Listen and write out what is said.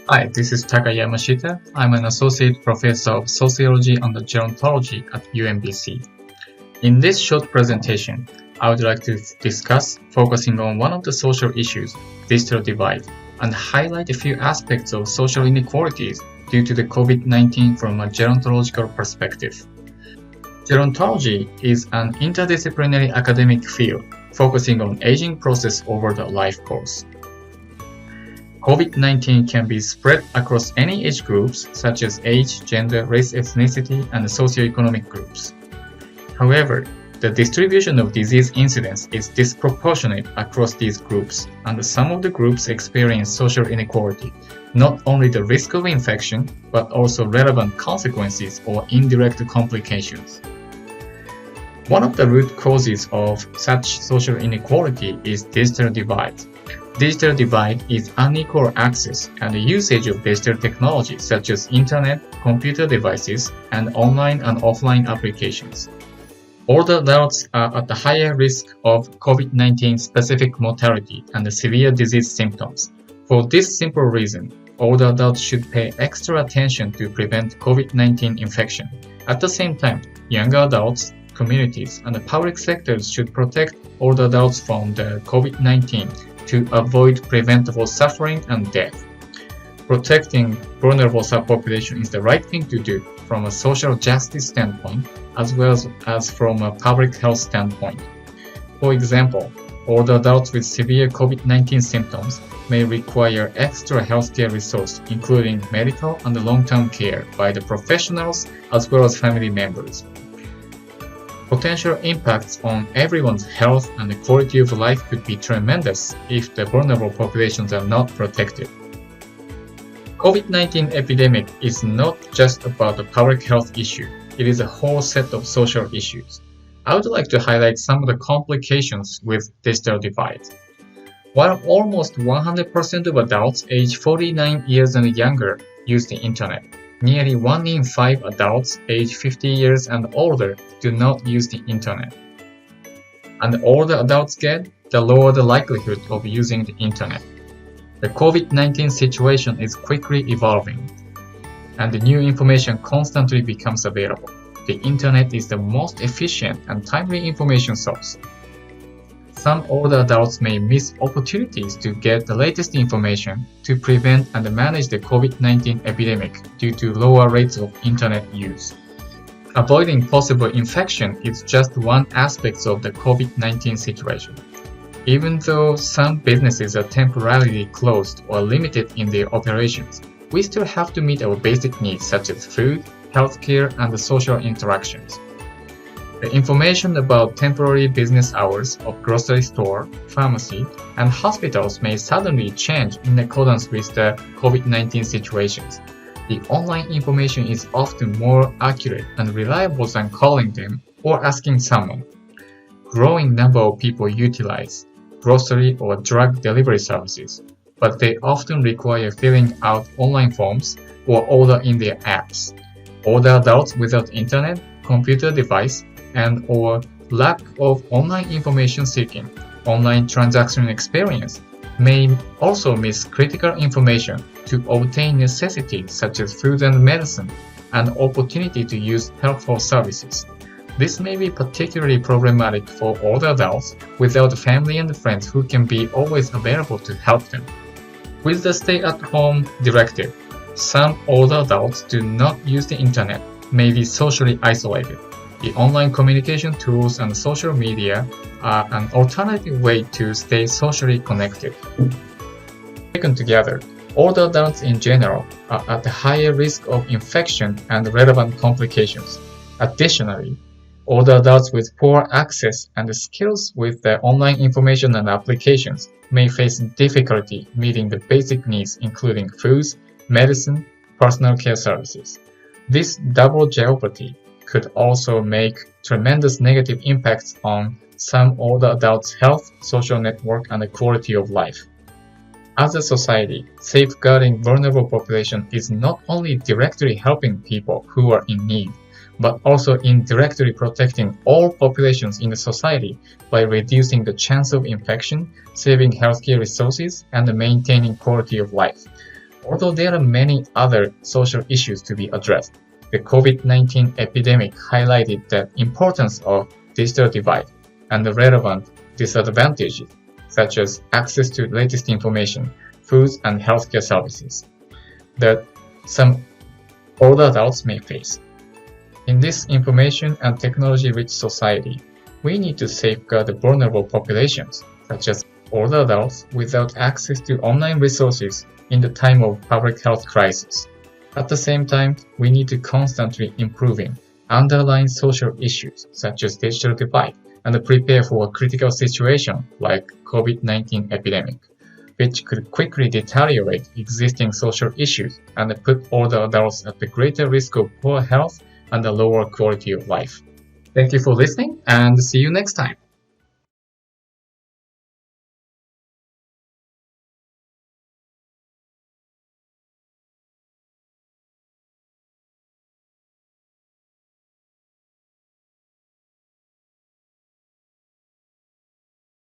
Hi, this is Taka Yamashita. I'm an associate professor of sociology and gerontology at UMBC. In this short presentation, I would like to discuss focusing on one of the social issues, digital divide, and highlight a few aspects of social inequalities due to the COVID-19 from a gerontological perspective. Gerontology is an interdisciplinary academic field focusing on aging process over the life course. COVID-19 can be spread across any age groups such as age, gender, race, ethnicity, and socioeconomic groups. However, the distribution of disease incidence is disproportionate across these groups, and some of the groups experience social inequality, not only the risk of infection, but also relevant consequences or indirect complications. One of the root causes of such social inequality is digital divide. Digital divide is unequal access and the usage of digital technology such as internet, computer devices, and online and offline applications. Older adults are at a higher risk of COVID-19 specific mortality and severe disease symptoms. For this simple reason, older adults should pay extra attention to prevent COVID-19 infection. At the same time, younger adults, communities, and the public sectors should protect older adults from the COVID-19 to avoid preventable suffering and death. Protecting vulnerable subpopulation is the right thing to do from a social justice standpoint as well as from a public health standpoint. For example, older adults with severe COVID-19 symptoms may require extra healthcare resources, including medical and long-term care by the professionals as well as family members. Potential impacts on everyone's health and the quality of life could be tremendous if the vulnerable populations are not protected. COVID-19 epidemic is not just about a public health issue, it is a whole set of social issues. I would like to highlight some of the complications with digital divide. While almost 100% of adults aged 49 years and younger use the internet, nearly 1 in 5 adults aged 50 years and older do not use the internet. And the older adults get, the lower the likelihood of using the internet. The COVID-19 situation is quickly evolving, and the new information constantly becomes available. The internet is the most efficient and timely information source. Some older adults may miss opportunities to get the latest information to prevent and manage the COVID-19 epidemic due to lower rates of internet use. Avoiding possible infection is just one aspect of the COVID-19 situation. Even though some businesses are temporarily closed or limited in their operations, we still have to meet our basic needs such as food, healthcare, and social interactions. The information about temporary business hours of grocery store, pharmacy, and hospitals may suddenly change in accordance with the COVID-19 situations. The online information is often more accurate and reliable than calling them or asking someone. Growing number of people utilize grocery or drug delivery services, but they often require filling out online forms or order in their apps. Older adults without internet, computer device, and or lack of online information seeking, online transaction experience may also miss critical information to obtain necessities such as food and medicine and opportunity to use helpful services. This may be particularly problematic for older adults without family and friends who can be always available to help them. With the stay-at-home directive, some older adults do not use the internet, may be socially isolated. The online communication tools and social media are an alternative way to stay socially connected. Taken together, older adults in general are at a higher risk of infection and relevant complications. Additionally, older adults with poor access and skills with the online information and applications may face difficulty meeting the basic needs including food, medicine, personal care services. This double jeopardy could also make tremendous negative impacts on some older adults' health, social network, and the quality of life. As a society, safeguarding vulnerable population is not only directly helping people who are in need, but also indirectly protecting all populations in the society by reducing the chance of infection, saving healthcare resources, and maintaining quality of life. Although there are many other social issues to be addressed, the COVID-19 epidemic highlighted the importance of digital divide and the relevant disadvantages, such as access to latest information, foods and healthcare services, that some older adults may face. In this information and technology-rich society, we need to safeguard the vulnerable populations, such as older adults without access to online resources in the time of public health crisis. At the same time, we need to constantly improving underlying social issues such as digital divide and prepare for a critical situation like COVID-19 epidemic, which could quickly deteriorate existing social issues and put older adults at the greater risk of poor health and a lower quality of life. Thank you for listening and see you next time.